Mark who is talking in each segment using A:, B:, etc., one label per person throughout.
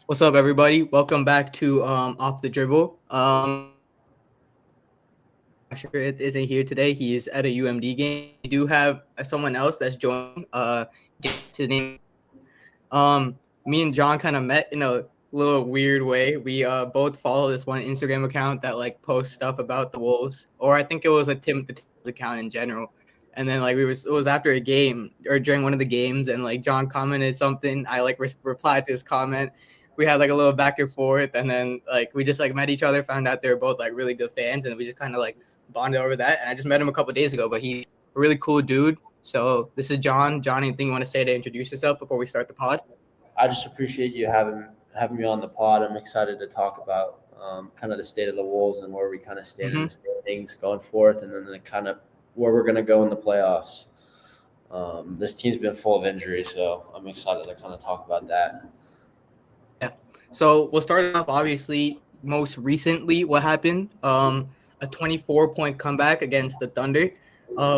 A: What's up, everybody? Welcome back to Off The Dribble. Asher isn't here today. He's at a UMD game. We do have someone else that's joining. His name. Me and John kind of met in a little weird way. We both follow this one Instagram account that like posts stuff about the Wolves, or I think it was a the Tim's account in general. And then like it was after a game or during one of the games, and like John commented something. I like replied to his comment. We had like a little back and forth, and then like we just like met each other, found out they were both like really good fans, and we just kind of like bonded over that. And I just met him a couple of days ago, but he's a really cool dude. So this is John. John, anything you want to say to introduce yourself before we start the pod?
B: I just appreciate you having me on the pod. I'm excited to talk about kind of the state of the Wolves and where we kind of stand in the standings going forth, and then the kind of where we're going to go in the playoffs. This team's been full of injuries, so I'm excited to kind of talk about that.
A: Yeah. So we'll start off, obviously, most recently, what happened? A 24-point comeback against the Thunder.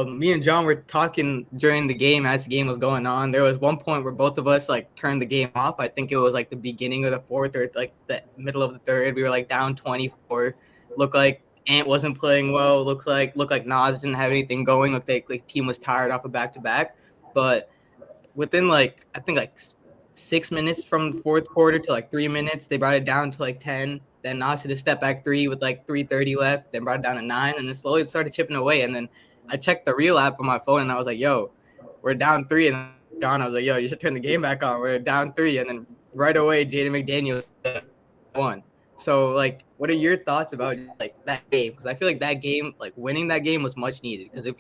A: Me and John were talking during the game as the game was going on. There was one point where both of us like turned the game off. I think it was like the beginning of the fourth or like the middle of the third. We were like down 24. Looked like Ant wasn't playing well. Looked like Nas didn't have anything going. Looked like the team was tired off a back-to-back. But within like I think like 6 minutes from the fourth quarter to like 3 minutes, they brought it down to like 10. Then Nas hit a step back three with like 3:30 left. Then brought it down to 9, and then slowly it started chipping away. And then I checked the real app on my phone, and I was like, "Yo, we're down 3." And John, I was like, "Yo, you should turn the game back on. We're down 3." And then right away, Jaden McDaniels won. So like, what are your thoughts about like that game? Because I feel like that game, like winning that game, was much needed. Because if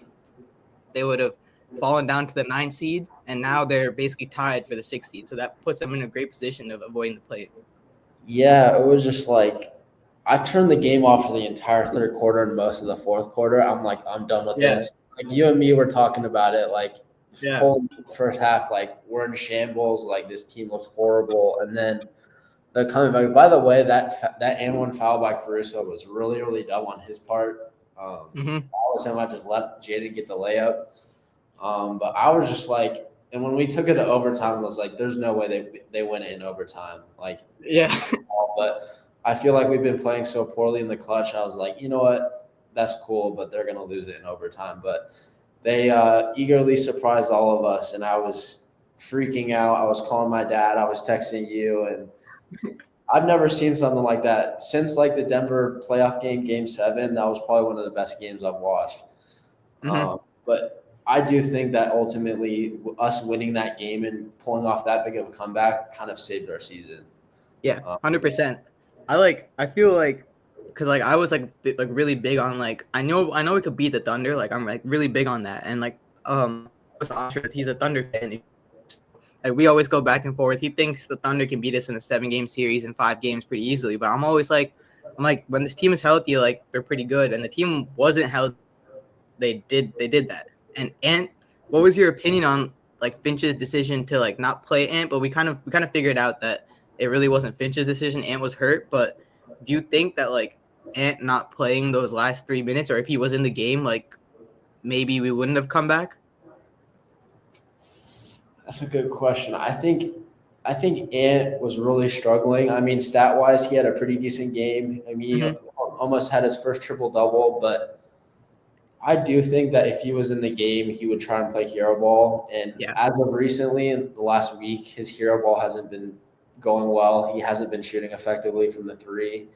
A: they would have fallen down to the 9 seed, and now they're basically tied for the 6 seed. So that puts them in a great position of avoiding the play.
B: Yeah, it was just like I turned the game off for the entire third quarter and most of the fourth quarter. I'm like, I'm done with this. Like you and me were talking about it, like whole first half, like we're in shambles, like this team looks horrible, and then they're coming back. By the way, that and one foul by Caruso was really, really dumb on his part. All of a sudden, I just let Jaden get the layup. But I was just like, and when we took it to overtime, I was like, there's no way they win it in overtime. Like, but I feel like we've been playing so poorly in the clutch. I was like, you know what? That's cool, but they're going to lose it in overtime. But they eagerly surprised all of us, and I was freaking out. I was calling my dad. I was texting you, and I've never seen something like that since like the Denver playoff game, Game 7. That was probably one of the best games I've watched. But I do think that ultimately us winning that game and pulling off that big of a comeback kind of saved our season.
A: Yeah, 100%. I feel like because like I was like really big on like I know we could beat the Thunder. Like I'm like really big on that, and like he's a Thunder fan. Like we always go back and forth. He thinks the Thunder can beat us in a 7-game series in 5 games pretty easily. But I'm always like, when this team is healthy, like they're pretty good. And the team wasn't healthy. They did that. And what was your opinion on like Finch's decision to like not play Ant? But we kind of figured out that it really wasn't Finch's decision. Ant was hurt. But do you think that like Ant not playing those last 3 minutes, or if he was in the game, like maybe we wouldn't have come back?
B: That's a good question. I think Ant was really struggling. I mean, stat wise, he had a pretty decent game. I mean, he almost had his first triple double, but I do think that if he was in the game, he would try and play hero ball. And as of recently, in the last week, his hero ball hasn't been going well. He hasn't been shooting effectively from the 3.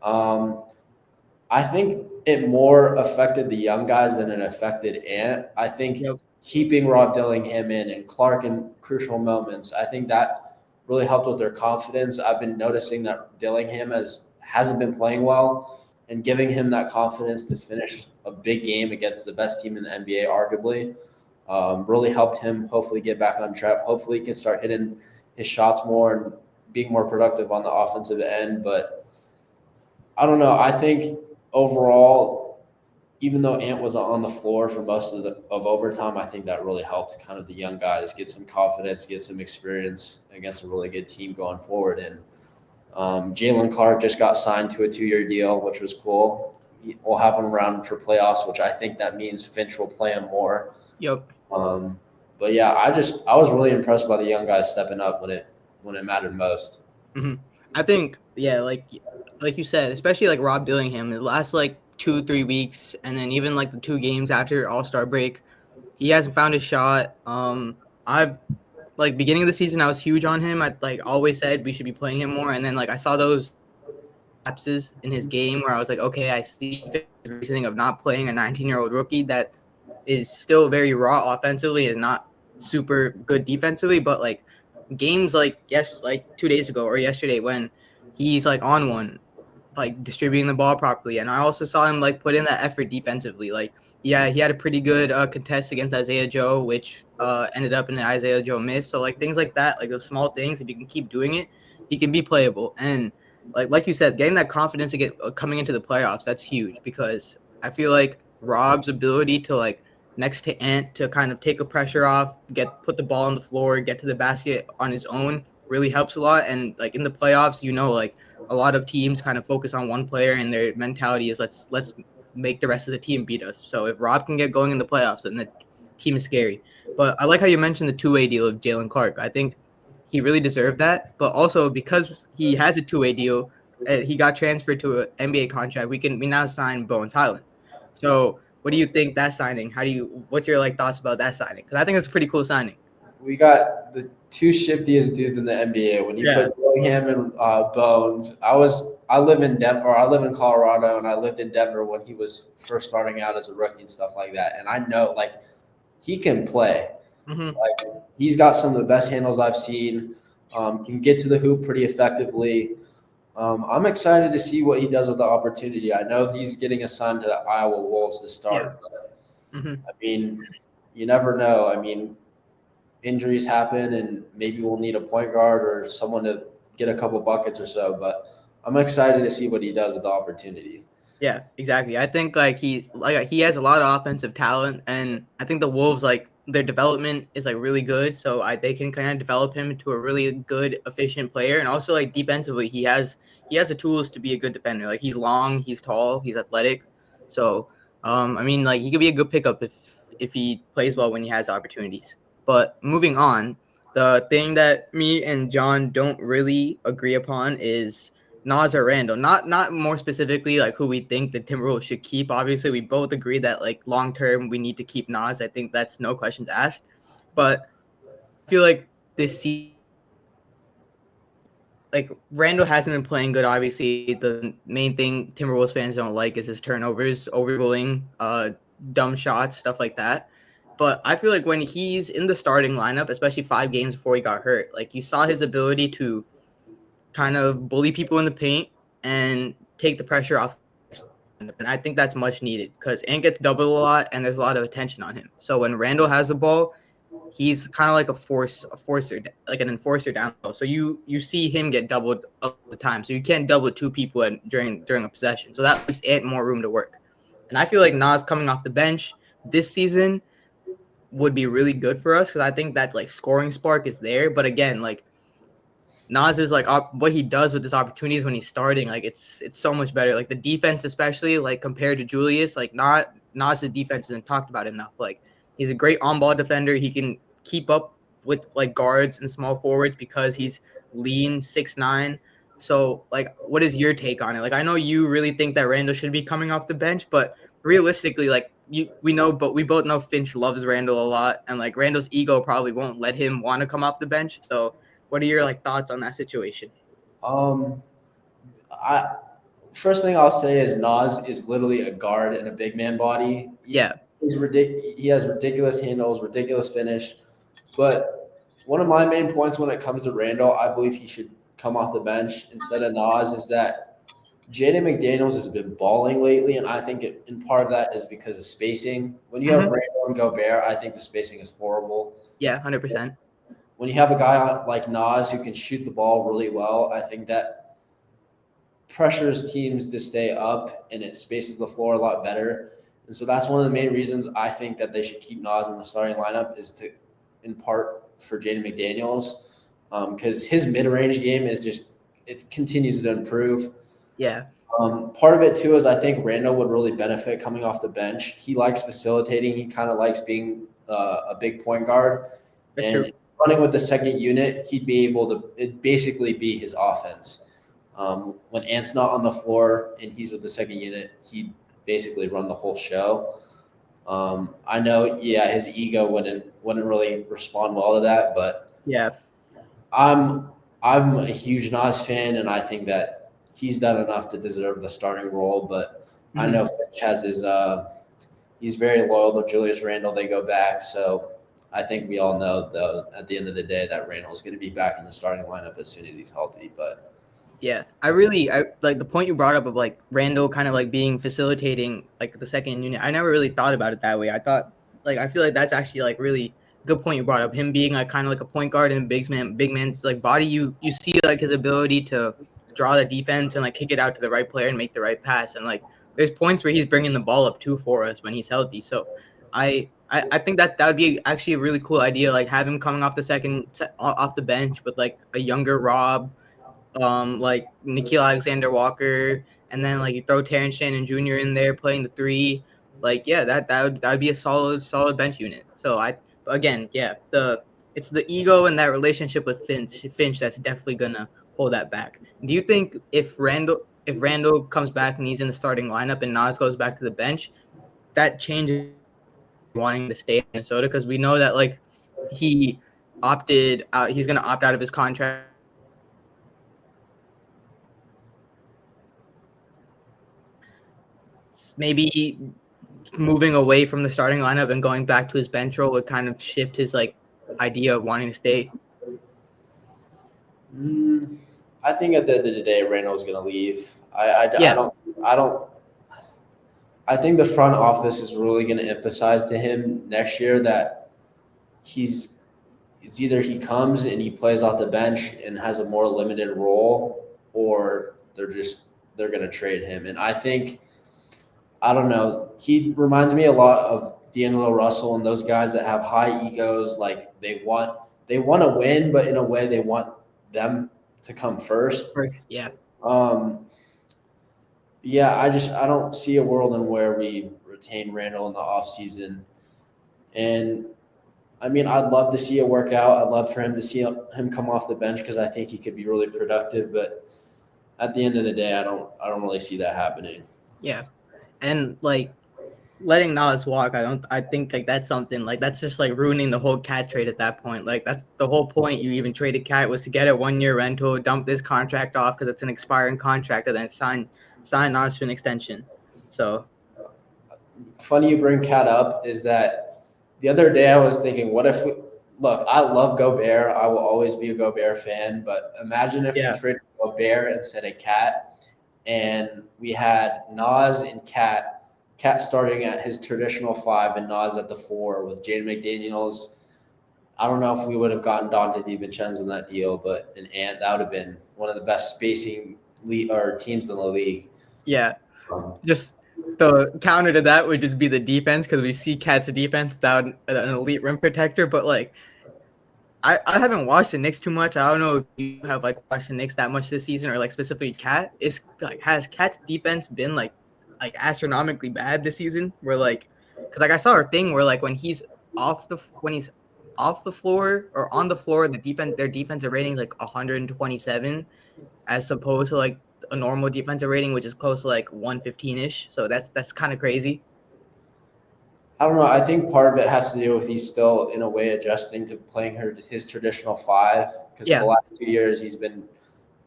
B: I think it more affected the young guys than it affected Ant. I think keeping Rob Dillingham in and Clark in crucial moments, I think that really helped with their confidence. I've been noticing that Dillingham hasn't been playing well, and giving him that confidence to finish a big game against the best team in the NBA, arguably, really helped him hopefully get back on track. Hopefully he can start hitting his shots more and being more productive on the offensive end. But I don't know. I think overall, even though Ant was on the floor for most of overtime, I think that really helped kind of the young guys get some confidence, get some experience against a really good team going forward. And Jalen Clark just got signed to a 2-year deal, which was cool. We'll have him around for playoffs, which I think that means Finch will play him more. But yeah, I was really impressed by the young guys stepping up when it mattered most.
A: Mm-hmm. I think, yeah, like you said, especially like Rob Dillingham, the last like 2-3 weeks, and then even like the 2 games after All-Star break, he hasn't found his shot. I've like beginning of the season, I was huge on him. I like always said we should be playing him more, and then like I saw those lapses in his game where I was like, okay, I see the reasoning of not playing a 19-year-old rookie that is still very raw offensively and not super good defensively, but like games like 2 days ago or yesterday when he's like on one, like distributing the ball properly, and I also saw him like put in that effort defensively. Like, yeah, he had a pretty good contest against Isaiah Joe, which ended up in an Isaiah Joe miss. So like things like that, like those small things, if you can keep doing it, he can be playable. And like you said, getting that confidence to get coming into the playoffs, that's huge because I feel like Rob's ability to like next to Ant to kind of take a pressure off, put the ball on the floor, get to the basket on his own really helps a lot. And like in the playoffs, like a lot of teams kind of focus on one player and their mentality is let's make the rest of the team beat us. So if Rob can get going in the playoffs, then the team is scary. But I like how you mentioned the two-way deal of Jalen Clark. I think he really deserved that. But also because he has a two-way deal, he got transferred to an NBA contract. We now sign Bones Highland. So what do you think that signing? What's your like thoughts about that signing? Because I think it's a pretty cool signing.
B: We got the two shiftiest dudes in the NBA. When you put Dillingham and Bones, I live in Denver. I live in Colorado, and I lived in Denver when he was first starting out as a rookie and stuff like that. And I know like he can play.
A: Mm-hmm.
B: Like he's got some of the best handles I've seen. Can get to the hoop pretty effectively. I'm excited to see what he does with the opportunity. I know he's getting assigned to the Iowa Wolves to start.
A: Yeah. Mm-hmm.
B: I mean, you never know. I mean, injuries happen, and maybe we'll need a point guard or someone to get a couple buckets or so. But I'm excited to see what he does with the opportunity.
A: Yeah, exactly. I think he has a lot of offensive talent, and I think the Wolves like their development is like really good. So they can kind of develop him into a really good, efficient player, and also like defensively, he has the tools to be a good defender. Like he's long, he's tall, he's athletic. So I mean, like he could be a good pickup if he plays well when he has opportunities. But moving on, the thing that me and John don't really agree upon is Nas or Randall. Not more specifically like who we think the Timberwolves should keep. Obviously, we both agree that like long term we need to keep Nas. I think that's no questions asked. But I feel like this season, like Randall hasn't been playing good. Obviously, the main thing Timberwolves fans don't like is his turnovers, overruling, dumb shots, stuff like that. But I feel like when he's in the starting lineup, especially 5 games before he got hurt, like you saw his ability to kind of bully people in the paint and take the pressure off. And I think that's much needed because Ant gets doubled a lot and there's a lot of attention on him. So when Randall has the ball, he's kind of like a forcer, like an enforcer down low. So you see him get doubled all the time. So you can't double 2 people during a possession. So that makes Ant more room to work. And I feel like Nas coming off the bench this season would be really good for us because I think that like scoring spark is there. But again, like Nas is like what he does with his opportunities when he's starting, like it's so much better. Like the defense, especially like compared to Julius, like Nas's defense isn't talked about enough. Like he's a great on-ball defender. He can keep up with like guards and small forwards because he's lean, 6'9". So like, what is your take on it? Like I know you really think that Randall should be coming off the bench, but realistically, like we both know Finch loves Randall a lot, and like Randall's ego probably won't let him want to come off the bench. So what are your like thoughts on that situation?
B: I first thing I'll say is Nas is literally a guard in a big man body. He's ridiculous. He has ridiculous handles, ridiculous finish. But one of my main points when it comes to Randall, I believe he should come off the bench instead of Nas, is that Jaden McDaniels has been balling lately, and I think in part of that is because of spacing. When you have Randall and Gobert, I think the spacing is horrible.
A: Yeah, 100%.
B: When you have a guy like Nas who can shoot the ball really well, I think that pressures teams to stay up and it spaces the floor a lot better. And so that's one of the main reasons I think that they should keep Nas in the starting lineup is to, in part, for Jaden McDaniels, because his mid-range game it continues to improve.
A: Yeah.
B: Part of it too is I think Randall would really benefit coming off the bench. He likes facilitating. He kind of likes being a big point guard.
A: That's true.
B: running with the second unit, he'd be able to it'd basically be his offense. When Ant's not on the floor and he's with the second unit, he'd basically run the whole show. I know, his ego wouldn't really respond well to that, but
A: Yeah.
B: I'm a huge Nas fan, and I think that he's done enough to deserve the starting role. But I know Finch has his he's very loyal to Julius Randle. They go back, so I think we all know though at the end of the day that Randle's going to be back in the starting lineup as soon as he's healthy. But
A: yeah, I like the point you brought up of like Randle kind of like being facilitating like the second unit. I never really thought about it that way. I thought like I feel like that's actually like really good point you brought up. Him being like kind of like a point guard and big man's like body. You see like his ability to draw the defense and like kick it out to the right player and make the right pass. And like there's points where he's bringing the ball up too for us when he's healthy. So I think that would be actually a really cool idea. Like have him coming off the bench with like a younger Rob. Like Nikhil Alexander-Walker, and then like you throw Terrence Shannon Jr. in there playing the 3. Like that would be a solid bench unit. So it's the ego and that relationship with Finch that's definitely gonna hold that back. Do you think if Randle comes back and he's in the starting lineup and Nas goes back to the bench, that changes wanting to stay in Minnesota? Because we know that like he opted out, he's gonna opt out of his contract. Maybe moving away from the starting lineup and going back to his bench role would kind of shift his like idea of wanting to stay.
B: I think at the end of the day, Randle's going to leave. I don't. I think the front office is really going to emphasize to him next year that it's either he comes and he plays off the bench and has a more limited role, or they're going to trade him. And I think. I don't know. He reminds me a lot of D'Angelo Russell and those guys that have high egos. Like they want to win, but in a way they want them to come first.
A: Yeah.
B: I don't see a world in where we retain Randle in the offseason. And I mean, I'd love to see it work out. I'd love for him to see him come off the bench because I think he could be really productive. But at the end of the day, I don't really see that happening.
A: Yeah. And like letting Nas walk, I think like that's something like that's just like ruining the whole Cat trade at that point. Like that's the whole point. You even traded Cat was to get a 1-year rental, dump this contract off because it's an expiring contract, and then sign Nas to an extension. So
B: funny you bring Cat up is that the other day I was thinking, what if look, I love Gobert. I will always be a Gobert fan, but imagine if we traded Gobert instead of Cat. And we had Nas and Cat starting at his traditional 5 and Nas at the 4 with Jaden McDaniels. I don't know if we would have gotten Donte DiVincenzo in that deal, but an Ant, that would have been one of the best spacing teams in the league.
A: Yeah. Just the counter to that would just be the defense because we see Cat's defense without an elite rim protector, but like I haven't watched the Knicks too much. I don't know if you have like watched the Knicks that much this season or like specifically Cat. Is like has Cat's defense been like astronomically bad this season? Where like because like I saw a thing where like when he's off the floor or on the floor, their defensive rating is like 127 as opposed to like a normal defensive rating which is close to like 115-ish. So that's kind of crazy.
B: I don't know. I think part of it has to do with he's still, in a way, adjusting to playing his traditional 5. Because the last 2 years, he's been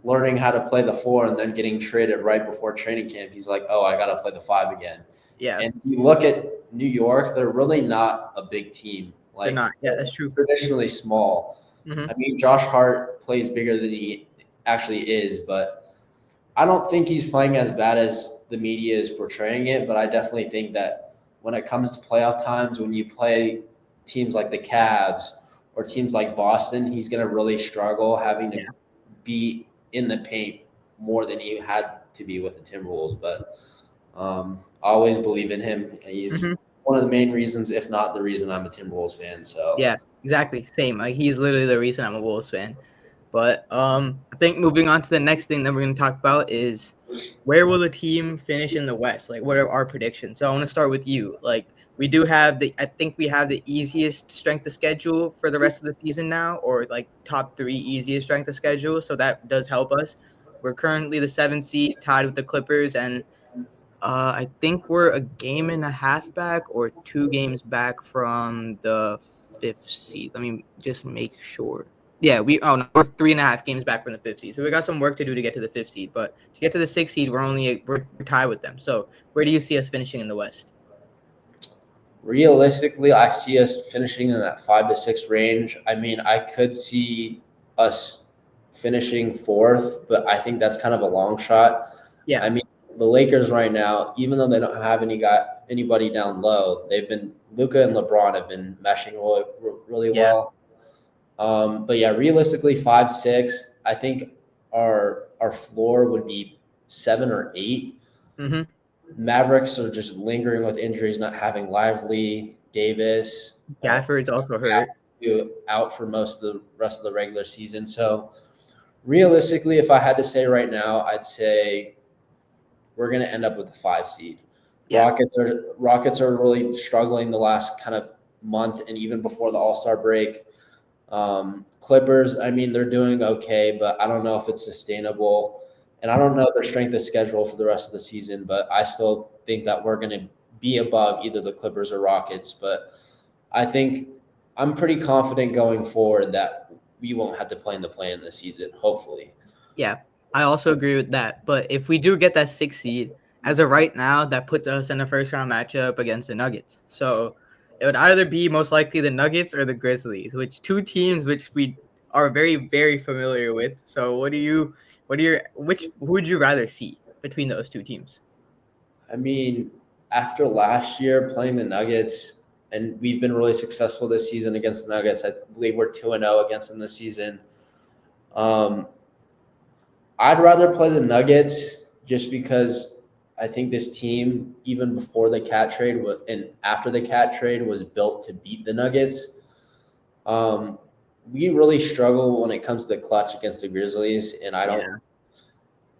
B: learning how to play the 4 and then getting traded right before training camp. He's like, oh, I got to play the 5 again.
A: Yeah.
B: And if you look at New York, they're really not a big team. Like,
A: they're not. Yeah, that's true.
B: Traditionally small. Mm-hmm. I mean, Josh Hart plays bigger than he actually is, but I don't think he's playing as bad as the media is portraying it. But I definitely think that when it comes to playoff times, when you play teams like the Cavs or teams like Boston, he's going to really struggle having to be in the paint more than he had to be with the Timberwolves. But I always believe in him. He's one of the main reasons, if not the reason, I'm a Timberwolves fan. So
A: yeah, exactly. Same. Like he's literally the reason I'm a Wolves fan. But I think moving on to the next thing that we're going to talk about is where will the team finish in the West? Like, what are our predictions? So I want to start with you. Like, We do have I think we have the easiest strength of schedule for the rest of the season now, or like top 3 easiest strength of schedule. So that does help us. We're currently the 7th seed, tied with the Clippers, and I think we're a game and a half back or 2 games back from the 5th seed. Let me just make sure. Yeah, we're 3.5 games back from the 5th seed. So we got some work to do to get to the 5th seed. But to get to the 6th seed, we're tied with them. So where do you see us finishing in the West?
B: Realistically, I see us finishing in that 5 to 6 range. I mean, I could see us finishing 4th, but I think that's kind of a long shot.
A: Yeah.
B: I mean, the Lakers right now, even though they don't have anybody down low, Luka and LeBron have been meshing really well. But yeah, realistically, 5, 6. I think our floor would be 7 or 8.
A: Mm-hmm.
B: Mavericks are just lingering with injuries, not having Lively, Davis.
A: Gafford's also hurt.
B: Out for most of the rest of the regular season. So realistically, if I had to say right now, I'd say we're going to end up with the 5 seed. Yeah. Rockets are really struggling the last kind of month and even before the All-Star break. Clippers, I mean, they're doing okay, but I don't know if it's sustainable. And I don't know their strength of schedule for the rest of the season, but I still think that we're going to be above either the Clippers or Rockets. But I think I'm pretty confident going forward that we won't have to play in the play-in this season, hopefully.
A: Yeah, I also agree with that. But if we do get that 6th seed, as of right now, that puts us in a first-round matchup against the Nuggets. So it would either be most likely the Nuggets or the Grizzlies, which 2 teams which we are very, very familiar with. So who would you rather see between those 2 teams?
B: I mean, after last year playing the Nuggets, and we've been really successful this season against the Nuggets. I believe we're 2-0 against them this season. I'd rather play the Nuggets just because I think this team, even before the Cat trade and after the Cat trade, was built to beat the Nuggets. We really struggle when it comes to the clutch against the Grizzlies, and I don't. Yeah.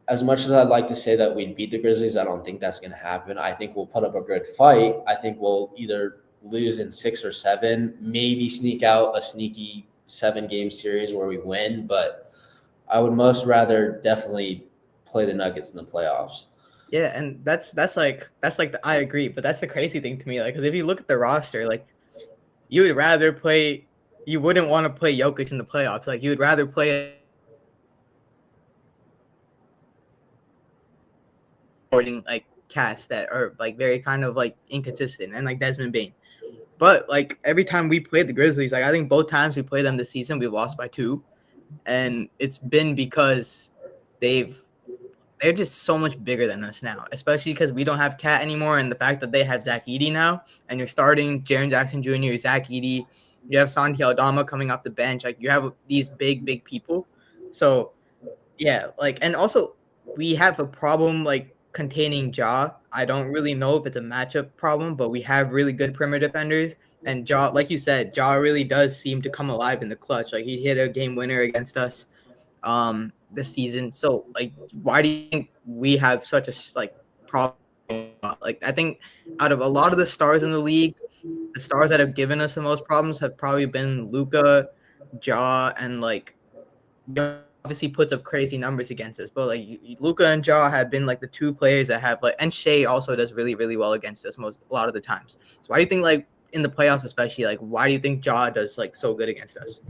B: As much as I'd like to say that we'd beat the Grizzlies, I don't think that's going to happen. I think we'll put up a good fight. I think we'll either lose in 6 or 7, maybe sneak out a sneaky 7-game series where we win, but I would most rather definitely play the Nuggets in the playoffs.
A: Yeah, and that's I agree, but that's the crazy thing to me, like, because if you look at the roster, like, you wouldn't want to play Jokic in the playoffs. Like, you would rather play like cast that are like very kind of like inconsistent and like Desmond Bane. But like every time we played the Grizzlies, like I think both times we played them this season, we lost by 2, and it's been because they're just so much bigger than us now, especially because we don't have Cat anymore, and the fact that they have Zach Edey now, and you're starting Jaren Jackson Jr., Zach Edey, you have Santi Aldama coming off the bench, like you have these big people. So yeah, like, and also we have a problem like containing Ja. I don't really know if it's a matchup problem, but we have really good perimeter defenders. And Ja, like you said, Ja really does seem to come alive in the clutch. Like he hit a game winner against us this season. So like, why do you think we have such a like problem? Like I think out of a lot of the stars in the league, the stars that have given us the most problems have probably been Luka, Ja, and like obviously puts up crazy numbers against us, but like Luka and Ja have been like the 2 players that have like, and Shea also does really, really well against us a lot of the times. So why do you think like in the playoffs, especially, like why do you think Ja does like so good against us?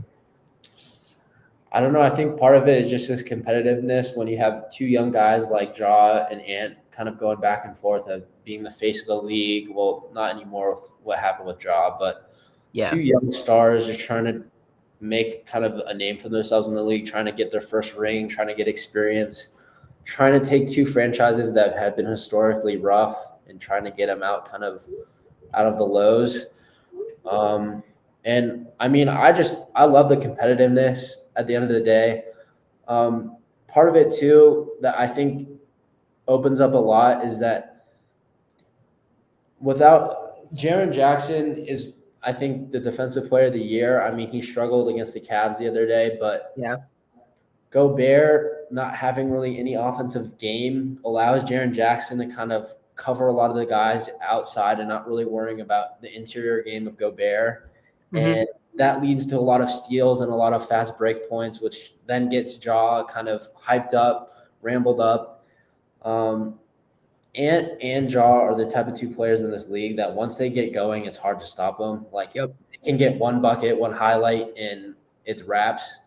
B: I don't know. I think part of it is just this competitiveness when you have 2 young guys like Ja and Ant kind of going back and forth of being the face of the league. Well, not anymore with what happened with Ja, but 2 young stars just trying to make kind of a name for themselves in the league, trying to get their first ring, trying to get experience, trying to take 2 franchises that have been historically rough and trying to get them out of the lows. And I mean, I love the competitiveness at the end of the day. Part of it too that I think opens up a lot is that without Jaren Jackson is, I think, the defensive player of the year. I mean, he struggled against the Cavs the other day, but Gobert not having really any offensive game allows Jaren Jackson to kind of cover a lot of the guys outside and not really worrying about the interior game of Gobert.
A: Mm-hmm.
B: And that leads to a lot of steals and a lot of fast break points, which then gets Ja kind of hyped up, rambled up. And Ja are the type of two players in this league that once they get going, it's hard to stop them. Like,
A: Yep.
B: they can get one bucket, one highlight, and it's wraps.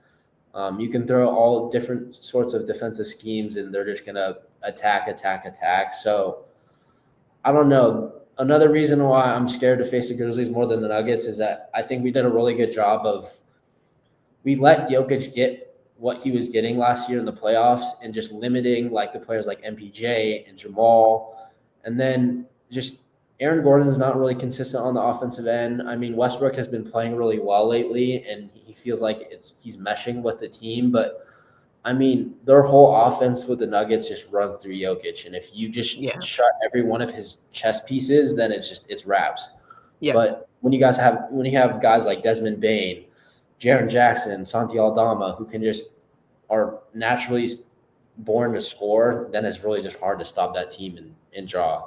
B: You can throw all different sorts of defensive schemes, and they're just going to attack. So I don't know. Another reason why I'm scared to face the Grizzlies more than the Nuggets is that I think we did a really good job of we let Jokic get what he was getting last year in the playoffs and just limiting like the players like MPJ and Jamal. And then just Aaron Gordon is not really consistent on the offensive end. I mean, Westbrook has been playing really well lately, and he feels like he's meshing with the team. But I mean, their whole offense with the Nuggets just runs through Jokic, and if you just shut every one of his chess pieces, then it's wraps.
A: Yeah.
B: But when you have guys like Desmond Bane, Jaren Jackson, Santi Aldama, who are naturally born to score, then it's really just hard to stop that team in Ja.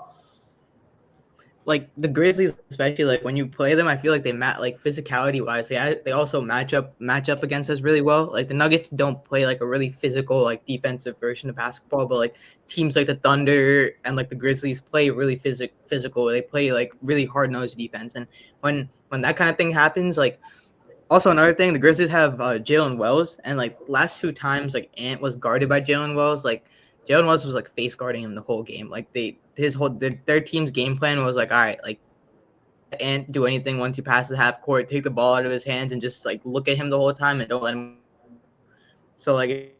A: Like the Grizzlies, especially like when you play them, I feel like they like physicality wise, they also match up against us really well. Like the Nuggets don't play like a really physical like defensive version of basketball, but like teams like the Thunder and like the Grizzlies play really physical. They play like really hard nosed defense, and when that kind of thing happens, like also another thing, the Grizzlies have Jalen Wells, and like last two times like Ant was guarded by Jalen Wells, like Jalen Wells was like face guarding him the whole game. Like their team's game plan was like, all right, like Ant do anything once he passes half court, take the ball out of his hands and just like look at him the whole time and don't let him. So like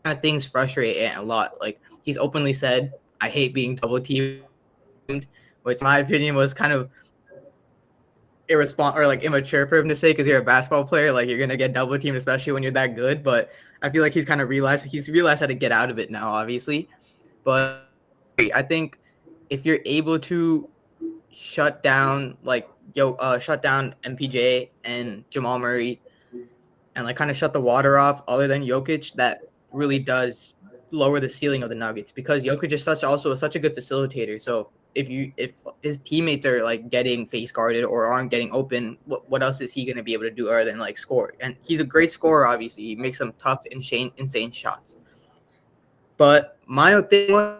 A: kind of things frustrate Ant a lot. Like he's openly said, I hate being double teamed, which in my opinion was kind of irresponsible or like immature for him to say because you're a basketball player. Like you're gonna get double teamed, especially when you're that good. But I feel like he's realized how to get out of it now, obviously. But I think if you're able to shut down MPJ and Jamal Murray and like kind of shut the water off other than Jokic, that really does lower the ceiling of the Nuggets because Jokic is such a good facilitator. So if his teammates are like getting face guarded or aren't getting open, what else is he going to be able to do other than like score? And he's a great scorer, obviously. He makes some tough, insane shots. But my thing,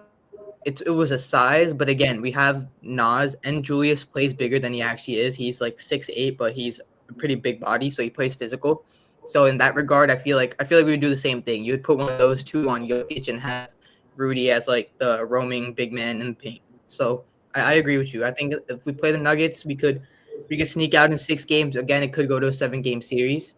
A: it was a size, but again, we have Nas and Julius plays bigger than he actually is. He's like 6'8", but he's a pretty big body, so he plays physical. So in that regard, I feel like we would do the same thing. You would put one of those two on Jokic and have Rudy as like the roaming big man in the paint. So I agree with you. I think if we play the Nuggets, we could sneak out in 6 games. Again, it could go to a 7-game series,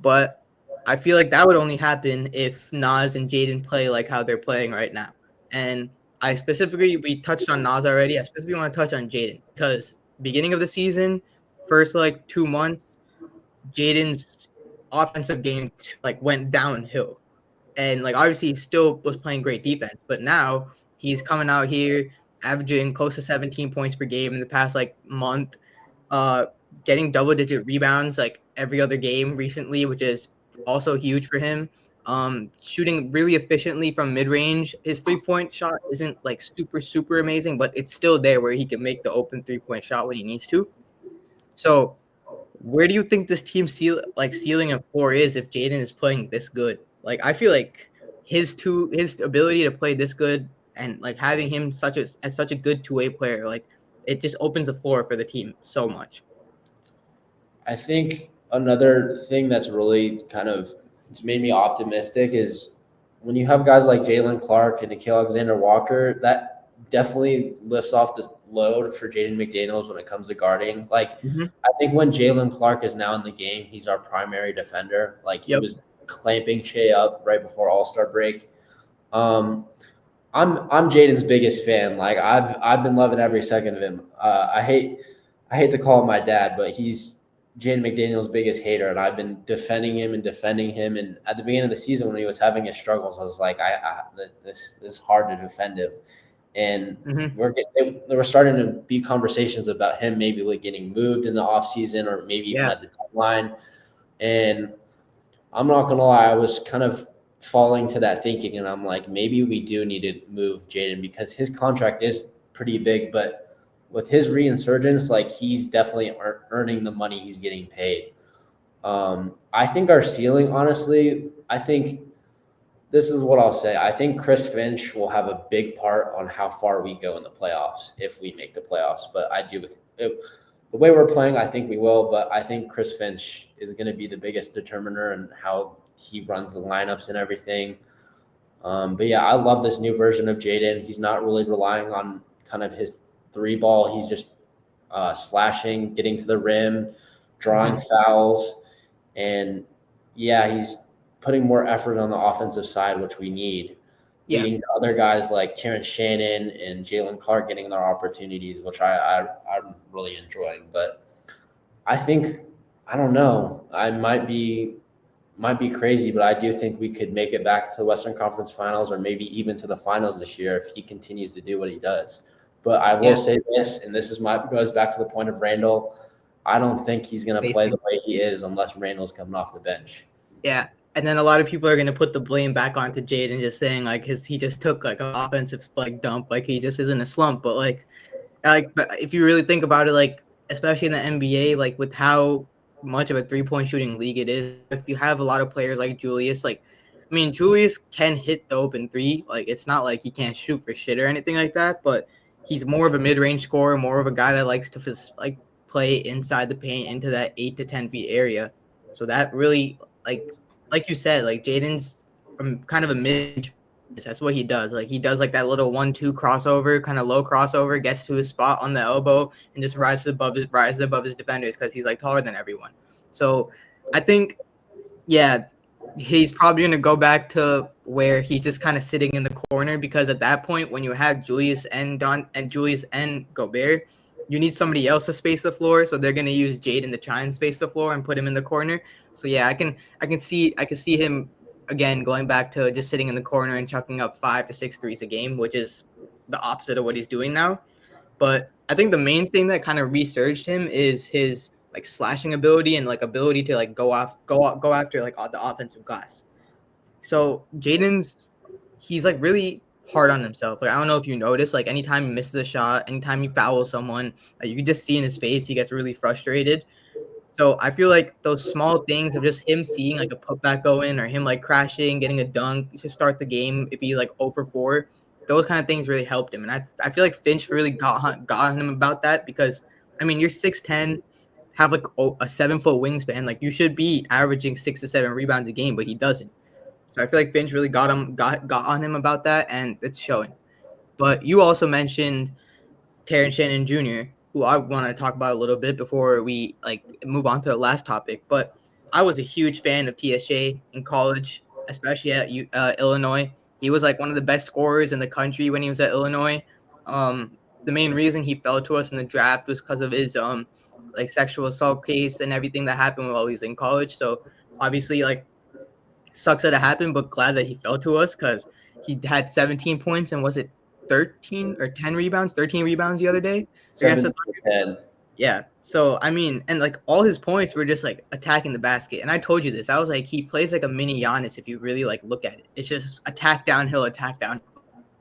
A: but I feel like that would only happen if Nas and Jaden play like how they're playing right now. And we touched on Nas already. I specifically want to touch on Jaden because beginning of the season, first like 2 months, Jaden's offensive game like went downhill. And like obviously he still was playing great defense, but now he's coming out here averaging close to 17 points per game in the past like month, getting double-digit rebounds like every other game recently, which is also huge for him. Shooting really efficiently from mid-range. His 3-point shot isn't like super amazing, but it's still there where he can make the open 3-point shot when he needs to. So where do you think this team's ceiling and floor is if Jaden is playing this good? Like I feel like his ability to play this good and like having him as such a good two-way player, like it just opens the floor for the team so much.
B: I think another thing that's really kind of it's made me optimistic is when you have guys like Jalen Clark and Nickeil Alexander-Walker, that definitely lifts off the load for Jaden McDaniels when it comes to guarding. Like I think when Jalen Clark is now in the game, he's our primary defender. Like he was clamping Shea up right before All-Star break. I'm Jaden's biggest fan. Like I've been loving every second of him. I hate to call him my dad, but he's Jaden McDaniels' biggest hater, and I've been defending him. And at the beginning of the season, when he was having his struggles, I was like, this is hard to defend him. And there were starting to be conversations about him maybe like getting moved in the offseason or maybe even at the deadline. And I'm not gonna lie, I was kind of falling to that thinking, and I'm like, maybe we do need to move Jaden because his contract is pretty big, but with his reinsurgence, like he's definitely earning the money he's getting paid. I think our ceiling, honestly, I think this is what I'll say. I think Chris Finch will have a big part on how far we go in the playoffs if we make the playoffs. But the way we're playing, I think we will. But I think Chris Finch is going to be the biggest determiner in how he runs the lineups and everything. But yeah, I love this new version of Jaden. He's not really relying on kind of his three ball. He's just slashing, getting to the rim, drawing fouls. And yeah, he's putting more effort on the offensive side, which we need.
A: Yeah.
B: Leading to other guys like Terrence Shannon and Jalen Clark getting their opportunities, which I'm really enjoying. But I think, I don't know, I might be crazy, but I do think we could make it back to the Western Conference Finals or maybe even to the finals this year if he continues to do what he does. But I will say this, and this goes back to the point of Randall. I don't think he's going to play the way he is unless Randall's coming off the bench.
A: Yeah. And then a lot of people are going to put the blame back onto Jaden, just saying like he just took like an offensive like dump, like he just is in a slump. But like but if you really think about it, like especially in the NBA, like with how much of a 3-point shooting league it is, if you have a lot of players like Julius, like I mean Julius can hit the open three, like it's not like he can't shoot for shit or anything like that, but he's more of a mid-range scorer, more of a guy that likes to like play inside the paint into that 8 to 10 feet area. So that really like you said, like Jaden's kind of a mid. That's what he does. Like he does like that little 1-2 crossover, kind of low crossover, gets to his spot on the elbow and just rises above his defenders because he's like taller than everyone. So I think, yeah, he's probably gonna go back to where he's just kind of sitting in the corner because at that point, when you have Julius and Gobert, you need somebody else to space the floor. So they're gonna use Jaden to try and space the floor and put him in the corner. So yeah, I can see him again going back to just sitting in the corner and chucking up 5 to 6 threes a game, which is the opposite of what he's doing now. But I think the main thing that kind of resurged him is his like slashing ability and like ability to like go after like the offensive glass. So he's like really hard on himself. Like I don't know if you notice, like anytime he misses a shot, anytime he fouls someone, like, you can just see in his face he gets really frustrated. So I feel like those small things of just him seeing like a putback go in or him like crashing, getting a dunk to start the game if he like 0 for 4, those kind of things really helped him. And I feel like Finch really got on him about that because, I mean, you're 6'10", have like a 7-foot wingspan. Like you should be averaging 6 to 7 rebounds a game, but he doesn't. So I feel like Finch really got on him about that, and it's showing. But you also mentioned Terrence Shannon Jr., who I want to talk about a little bit before we like move on to the last topic. But I was a huge fan of TSJ in college, especially at Illinois. He was like one of the best scorers in the country when he was at Illinois. The main reason he fell to us in the draft was because of his like sexual assault case and everything that happened while he was in college. So obviously, like, sucks that it happened, but glad that he fell to us because he had 17 points and was it 13 or 10 rebounds? 13 rebounds the other day.
B: 7-10.
A: Yeah. So I mean, and like all his points were just like attacking the basket. And I told you this. I was like, he plays like a mini Giannis if you really like look at it. It's just attack downhill, attack down.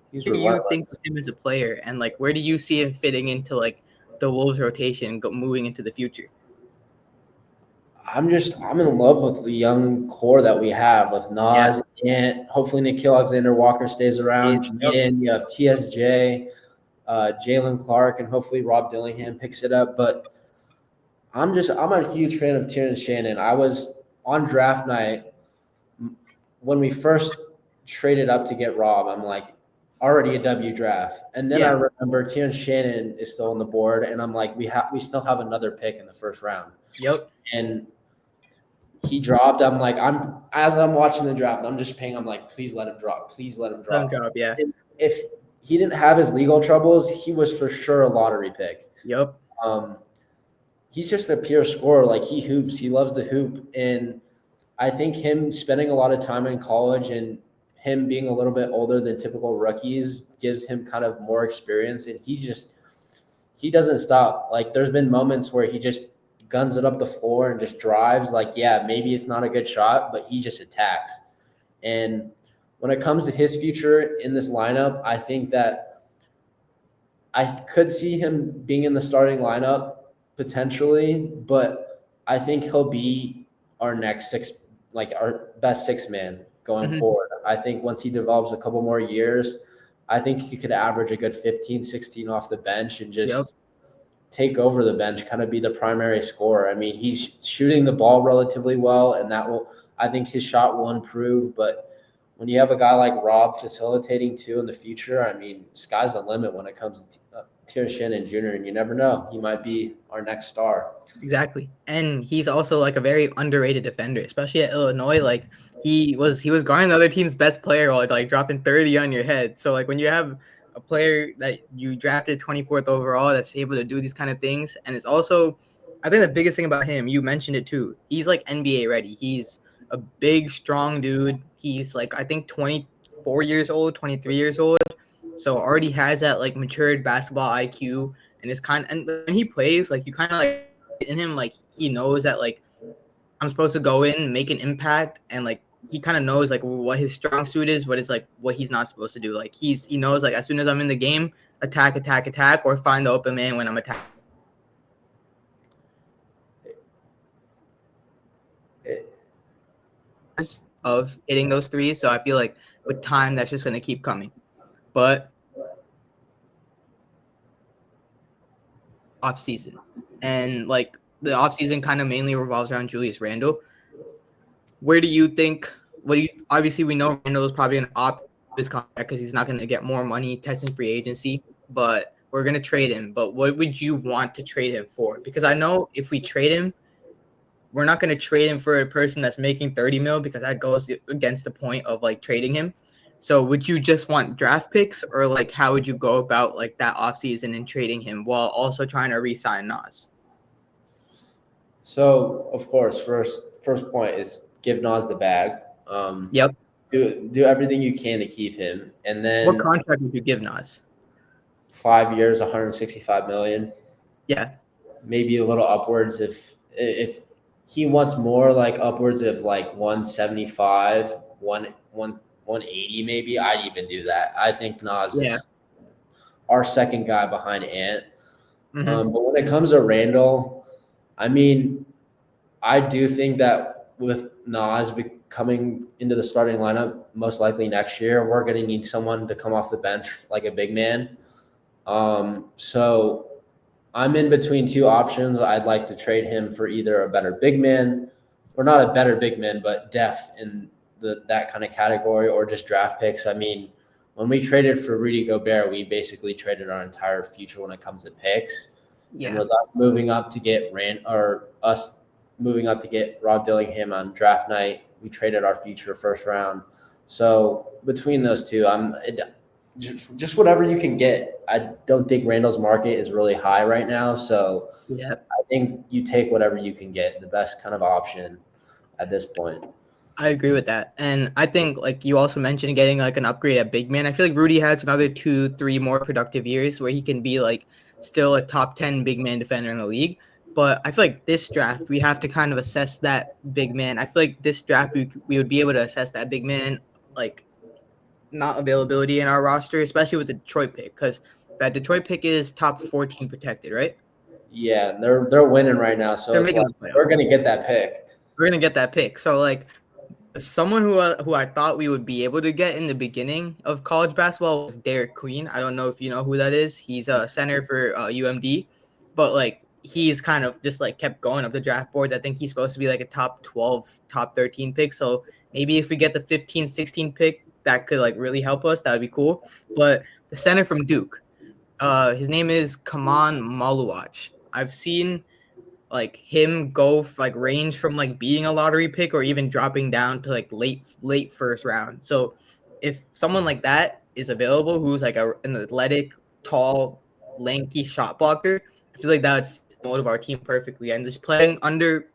A: What do you think of him as a player, and like where do you see him fitting into like the Wolves rotation moving into the future?
B: I'm in love with the young core that we have with Nas and hopefully Nickeil Alexander-Walker stays around. Jaden, you have TSJ, Jalen Clark, and hopefully Rob Dillingham picks it up. But I'm a huge fan of Terrence Shannon. I was on draft night when we first traded up to get Rob. I'm like, already a W draft. And then I remember Terrence Shannon is still on the board, and I'm like, we still have another pick in the first round.
A: Yep.
B: And he dropped. I'm like, as I'm watching the draft, I'm just paying. I'm like, please let him drop. Please let him drop.
A: Yeah.
B: And if he didn't have his legal troubles, he was for sure a lottery pick.
A: Yep.
B: He's just a pure scorer. Like he hoops. He loves to hoop. And I think him spending a lot of time in college and him being a little bit older than typical rookies gives him kind of more experience. And he doesn't stop. Like there's been moments where he just guns it up the floor and just drives. Like, yeah, maybe it's not a good shot, but he just attacks. And when it comes to his future in this lineup, I think that I could see him being in the starting lineup potentially, but I think he'll be our next our best six man going forward. I think once he develops a couple more years, I think he could average a good 15, 16 off the bench and just take over the bench, kind of be the primary scorer. I mean, he's shooting the ball relatively well, and I think his shot will improve, but when you have a guy like Rob facilitating too in the future, I mean, sky's the limit when it comes to Tierra Shannon Jr., and you never know. He might be our next star.
A: Exactly. And he's also like a very underrated defender, especially at Illinois. Like he was guarding the other team's best player while like dropping 30 on your head. So like when you have a player that you drafted 24th overall that's able to do these kind of things, and it's also, I think the biggest thing about him, you mentioned it too, he's like NBA ready. He's a big, strong dude. He's like, I think 24 years old, 23 years old. So already has that like matured basketball IQ, and and when he plays, like you kind of like in him, like he knows that like I'm supposed to go in, make an impact, and like he kind of knows like what his strong suit is, what he's not supposed to do. Like he knows like as soon as I'm in the game, attack, or find the open man when I'm attacking. Of hitting those threes, so I feel like with time that's just gonna keep coming. But off season, and like the off season kind of mainly revolves around Julius Randle. Where do you think? Obviously we know Randle is probably an opt his contract because he's not going to get more money testing free agency, but we're going to trade him. But what would you want to trade him for? Because I know if we trade him, we're not going to trade him for a person that's making 30 mil because that goes against the point of like trading him. So would you just want draft picks, or like how would you go about like that offseason and trading him while also trying to re-sign Nas?
B: So of course, first point is give Nas the bag.
A: Yep.
B: Do everything you can to keep him, and then
A: what contract would you give Nas?
B: 5 years, 165 million.
A: Yeah.
B: Maybe a little upwards if he wants more, like upwards of like 175, 180 maybe. I'd even do that. I think Nas is our second guy behind Ant. But when it comes to Randall, I mean, I do think that with Nas coming into the starting lineup most likely next year, we're going to need someone to come off the bench like a big man. So I'm in between two options. I'd like to trade him for either a better big man, or not a better big man, but depth in that kind of category, or just draft picks. I mean, when we traded for Rudy Gobert, we basically traded our entire future when it comes to picks. Yeah. And with us moving up to get Rob Dillingham on draft night, we traded our future first round. So between those two, just whatever you can get. I don't think Randall's market is really high right now. So I think you take whatever you can get, the best kind of option at this point.
A: I agree with that. And I think like you also mentioned getting like an upgrade at big man. I feel like Rudy has another 2-3 more productive years where he can be like still a top 10 big man defender in the league. But I feel like this draft, we have to kind of assess that big man. I feel like this draft, we would be able to assess that big man, like not availability in our roster, especially with the Detroit pick, because that Detroit pick is top 14 protected, right?
B: Yeah, they're winning right now. So it's like, we're going to get that pick.
A: We're going to get that pick. So like someone who I thought we would be able to get in the beginning of college basketball was Derek Queen. I don't know if you know who that is. He's a center for UMD, but like he's kind of just like kept going up the draft boards. I think he's supposed to be like a top 12, top 13 pick. So maybe if we get the 15, 16 pick, that could like really help us. That would be cool. But the center from Duke, his name is Kaman Maluach. I've seen like him go like range from like being a lottery pick or even dropping down to like late first round. So if someone like that is available, who's like an athletic, tall, lanky shot blocker, I feel like that would motivate our team perfectly. And just playing under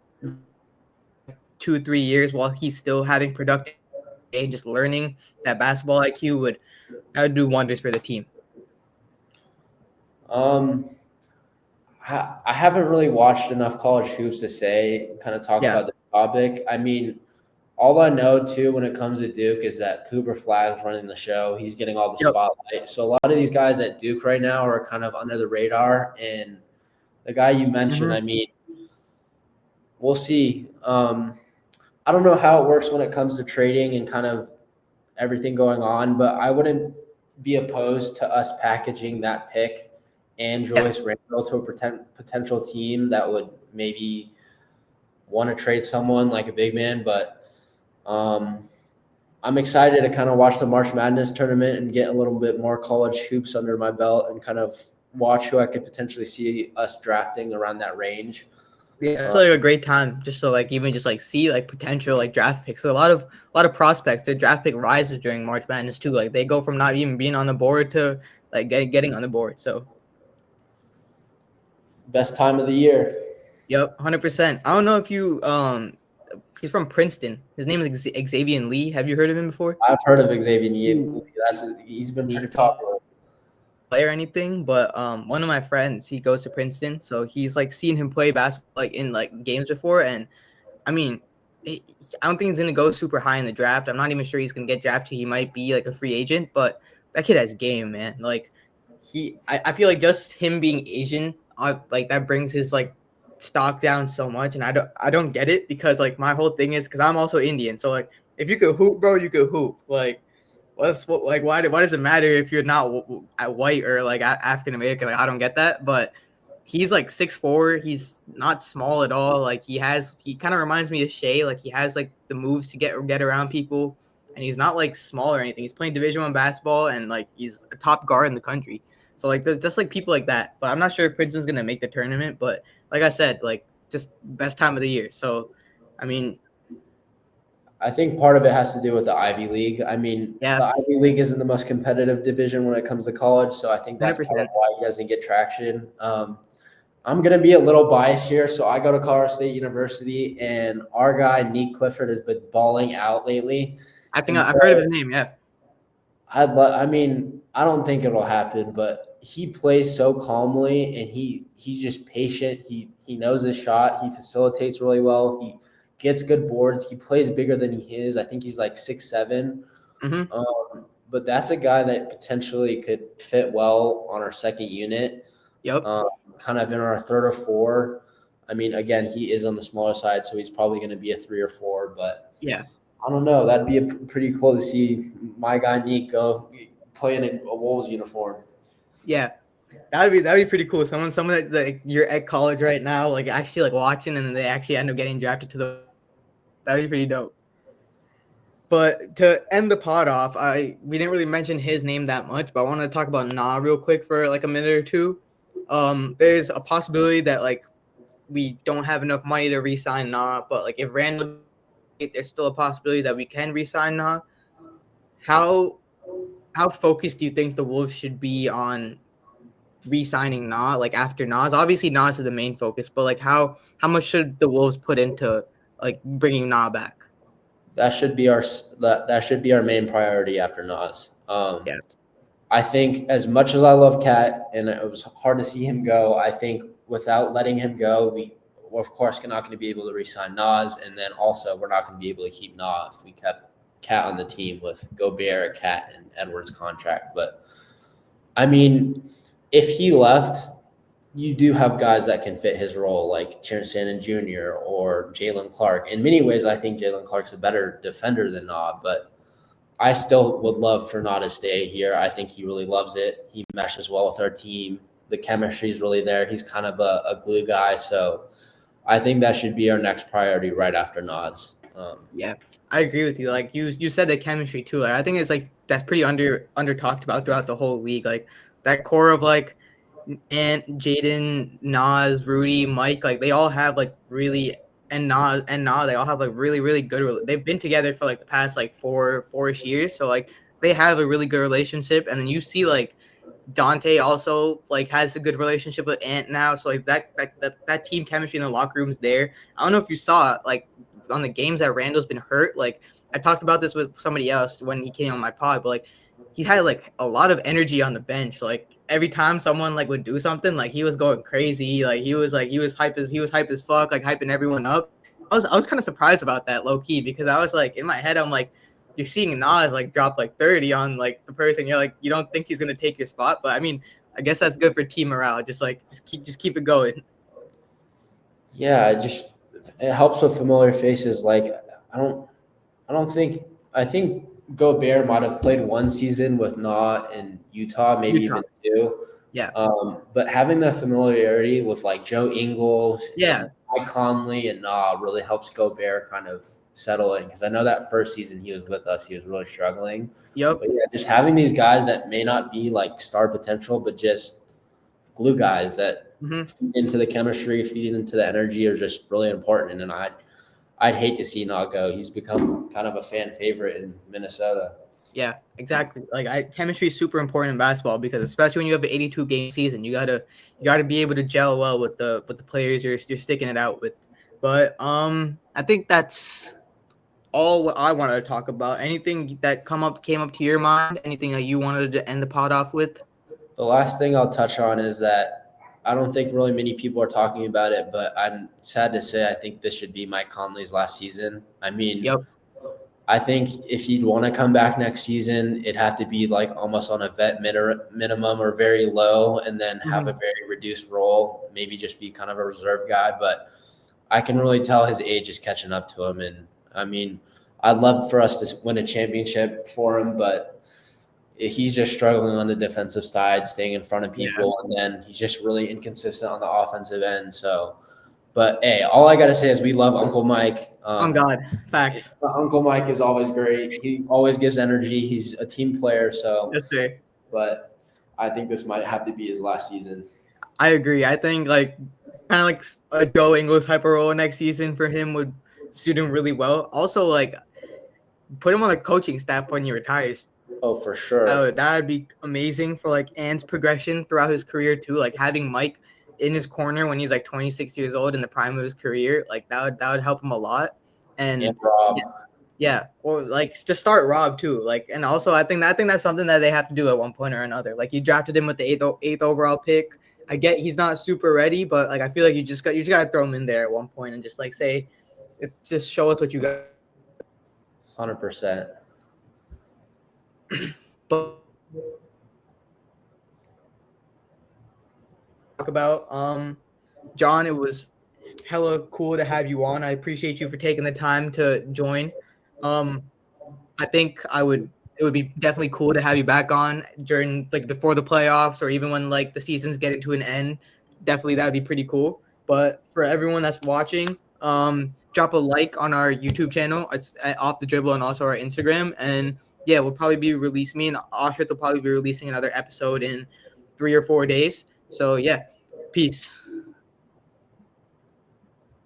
A: 2-3 years while he's still having productive and just learning that basketball IQ would do wonders for the team.
B: I haven't really watched enough college hoops to say, kind of talk about the topic. I mean, all I know too when it comes to Duke is that Cooper Flagg's running the show. He's getting all the spotlight. So a lot of these guys at Duke right now are kind of under the radar. And the guy you mentioned, I mean, we'll see. I don't know how it works when it comes to trading and kind of everything going on, but I wouldn't be opposed to us packaging that pick and Julius Randle to a potential team that would maybe want to trade someone like a big man. But I'm excited to kind of watch the March Madness tournament and get a little bit more college hoops under my belt and kind of watch who I could potentially see us drafting around that range.
A: Yeah, it's like a great time just to like even just like see like potential like draft picks. So a lot of prospects, their draft pick rises during March Madness too. Like they go from not even being on the board to like getting on the board. So
B: best time of the year.
A: Yep, 100%. I don't know if you he's from Princeton. His name is Xavier Lee. Have you heard of him before?
B: I've heard of Xavier Lee. He's been pretty popular.
A: Play or anything, but one of my friends, he goes to Princeton, so he's like seen him play basketball like in like games before, and I mean, I don't think he's gonna go super high in the draft. I'm not even sure he's gonna get drafted. He might be like a free agent, but that kid has game, man. Like I feel like just him being Asian, like that brings his like stock down so much, and I don't get it because like my whole thing is because I'm also Indian, so like if you could hoop, bro, you could hoop. Like why does it matter if you're not white or like African American? Like I don't get that, but he's like 6'4". He's not small at all. Like he kind of reminds me of Shea. Like he has like the moves to get around people, and he's not like small or anything. He's playing Division I basketball, and like he's a top guard in the country. So like there's just like people like that. But I'm not sure if Princeton's gonna make the tournament. But like I said, like just best time of the year. So I mean,
B: I think part of it has to do with the Ivy League. I mean, the Ivy League isn't the most competitive division when it comes to college, so I think that's 100%. Part of why he doesn't get traction. I'm going to be a little biased here. So I go to Colorado State University, and our guy, Nick Clifford, has been balling out lately.
A: I think I've heard of his name, yeah.
B: I mean, I don't think it'll happen, but he plays so calmly, and he's just patient. He knows his shot. He facilitates really well. He gets good boards. He plays bigger than he is. I think he's like 6'7". But that's a guy that potentially could fit well on our second unit.
A: Yep.
B: Kind of in our third or four. I mean, again, he is on the smaller side, so he's probably going to be a 3 or 4. But
A: yeah,
B: I don't know. That'd be pretty cool to see my guy Nico playing in a Wolves uniform.
A: Yeah. That'd be pretty cool. Someone that like you're at college right now, like actually like watching, and then they actually end up getting drafted to the. That'd be pretty dope. But to end the pod off, we didn't really mention his name that much, but I want to talk about Na real quick for like a minute or two. There's a possibility that like we don't have enough money to re-sign Na, but like if Randall, there's still a possibility that we can re-sign Na. How focused do you think the Wolves should be on re-signing Na? Like after Nas, obviously Nas is the main focus, but like how much should the Wolves put into like bringing Na back?
B: That should be our main priority after Nas.
A: Yeah.
B: I think as much as I love Cat, and it was hard to see him go, I think without letting him go, we're of course not going to be able to re-sign Nas, and then also we're not going to be able to keep Na if we kept Cat on the team with Gobert, Cat, and Edwards' contract. But I mean, if he left, you do have guys that can fit his role, like Terrence Shannon Jr. or Jalen Clark. In many ways, I think Jalen Clark's a better defender than Na, but I still would love for Na to stay here. I think he really loves it. He meshes well with our team. The chemistry is really there. He's kind of a glue guy. So I think that should be our next priority right after Nas.
A: Yeah, I agree with you. Like you said the chemistry too. Like I think it's like that's pretty under talked about throughout the whole league. Like that core of like Ant, Jaden, Nas, Rudy, Mike, like they all have like really and Na, they all have like really, really good. They've been together for like the past like four-ish years. So like they have a really good relationship. And then you see like Donte also like has a good relationship with Ant now. So like that team chemistry in the locker room's there. I don't know if you saw like on the games that Randall's been hurt. Like I talked about this with somebody else when he came on my pod, but like he had like a lot of energy on the bench. Like every time someone like would do something, like he was going crazy. Like he was hype as fuck, like hyping everyone up. I was kind of surprised about that low key because I was like in my head I'm like you're seeing Nas like drop like 30 on like the person you're like you don't think he's gonna take your spot, but I mean I guess that's good for team morale. Just keep it going.
B: Yeah, it helps with familiar faces. Like I don't think I think Gobert might have played one season with Na in Utah, maybe
A: Utah.
B: even two.
A: Yeah.
B: But having that familiarity with like Joe Ingles
A: Yeah.
B: and Mike Conley and Na really helps Gobert kind of settle in because I know that first season he was with us, he was really struggling.
A: Yep.
B: But yeah, just having these guys that may not be like star potential, but just glue guys that feed into the chemistry, feed into the energy are just really important. And I'd hate to see Na go. He's become kind of a fan favorite in Minnesota.
A: Yeah, exactly. Like chemistry is super important in basketball because especially when you have an 82 game season, you gotta be able to gel well with the players you're sticking it out with. But I think that's all what I wanted to talk about. Anything that came up to your mind? Anything that you wanted to end the pod off with?
B: The last thing I'll touch on is that I don't think really many people are talking about it, but I'm sad to say I think this should be Mike Conley's last season. I mean,
A: Yep.
B: I think if he'd want to come back next season, it'd have to be like almost on a vet minimum or very low and then have a very reduced role, maybe just be kind of a reserve guy. But I can really tell his age is catching up to him. And I mean, I'd love for us to win a championship for him, but he's just struggling on the defensive side, staying in front of people. Yeah. And then he's just really inconsistent on the offensive end. So, but hey, all I got to say is we love Uncle Mike.
A: Oh God, facts.
B: Uncle Mike is always great. He always gives energy. He's a team player. So,
A: yes, sir.
B: But I think this might have to be his last season.
A: I agree. I think like kind of like a Joe Ingles type of role next season for him would suit him really well. Also, like put him on the coaching staff when he retires.
B: Oh, for sure.
A: That would be amazing for like Ant's progression throughout his career too. Like having Mike in his corner when he's like 26 years old in the prime of his career, like that would help him a lot. And
B: Rob.
A: Yeah, or like to start Rob too. Like, and also I think that's something that they have to do at one point or another. Like you drafted him with the eighth overall pick. I get he's not super ready, but like I feel like you just got to throw him in there at one point and just like say, just show us what you got.
B: 100%.
A: But talk about John, it was hella cool to have you on. I appreciate you for taking the time to join. I think it would be definitely cool to have you back on during like before the playoffs or even when like the season's getting to an end. Definitely that would be pretty cool. But for everyone that's watching, drop a like on our YouTube channel. It's at Off The Dribble and also our Instagram. And yeah, we'll probably be releasing me and Oshrit will probably be releasing another episode in 3 or 4 days. So yeah, peace.